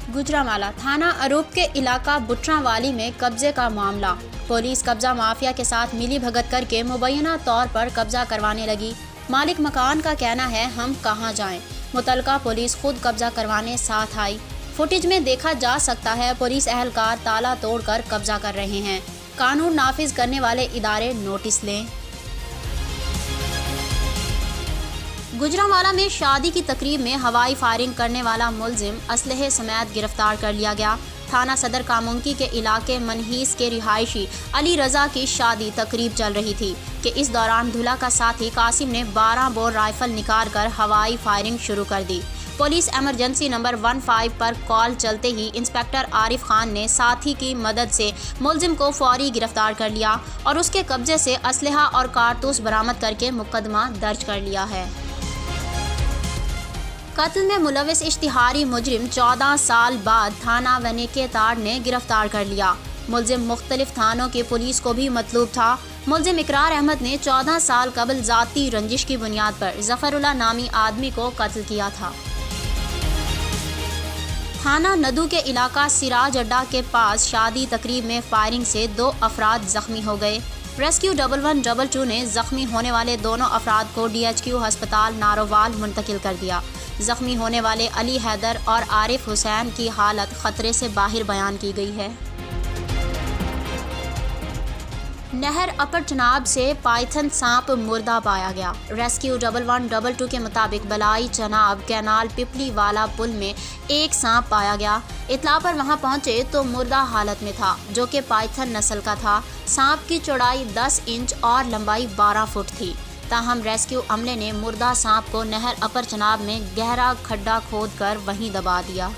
गुजरांवाला थाना अरूप के इलाका बुटरांवाली में कब्जे का मामला। पुलिस कब्जा माफिया के साथ मिली भगत करके मुबैना तौर पर कब्जा करवाने लगी। मालिक मकान का कहना है हम कहां जाएं। मुतलका पुलिस खुद कब्जा करवाने साथ आई। फुटेज में देखा जा सकता है पुलिस एहलकार ताला तोड़कर कब्जा कर रहे हैं। कानून नाफिज करने वाले इदारे नोटिस लें। गुजरांवाला में शादी की तकरीब में हवाई फायरिंग करने वाला मुलजिम असलहे समेत गिरफ्तार कर लिया गया। थाना सदर कामुंकी के इलाके मनहीस के रिहायशी अली रजा की शादी तकरीब चल रही थी कि इस दौरान दूल्हा का साथी कासिम ने 12 बोर राइफल निकाल कर हवाई फायरिंग शुरू कर दी। पुलिस एमरजेंसी नंबर 15 पर कॉल चलते ही इंस्पेक्टर आरिफ खान ने साथी की मदद से मुलजिम को फौरी गिरफ्तार कर लिया और उसके कब्जे से असलहा और कारतूस बरामद करके मुकदमा दर्ज कर लिया है। कत्ल में मुलविस इश्तिहारी मुजरिम 14 साल बाद थाना वनेकेताड़ ने गिरफ्तार कर लिया। मुलजिम मुख्तलिफ थानों की पुलिस को भी मतलूब था। मुलजिम इकरार अहमद ने 14 साल कबल जाती रंजिश की बुनियाद पर जफरुल्लाह नामी आदमी को कत्ल किया था। थाना नदू के इलाका सिराज अड्डा के पास शादी तकरीब में फायरिंग से 2 अफराद जख्मी हो गए। रेस्क्यू 1122 ने जख्मी होने वाले दोनों अफराद को DHQ अस्पताल नारोवाल मुंतकिल कर दिया। जख्मी होने वाले अली हैदर और आरिफ हुसैन की हालत खतरे से बाहर बयान की गई है। नहर अपर चनाब से पाइथन सांप मुर्दा पाया गया। रेस्क्यू 1122 के मुताबिक बलाई चनाब कैनाल पिपली वाला पुल में एक सांप पाया गया। इतला पर वहां पहुंचे तो मुर्दा हालत में था, जो कि पाइथन नस्ल का था। सांप की चौड़ाई 10 इंच और लंबाई 12 फुट थी। ताहम रेस्क्यू अमले ने मुर्दा सांप को नहर अपर चनाब में गहरा खड्डा खोदकर वहीं दबा दिया।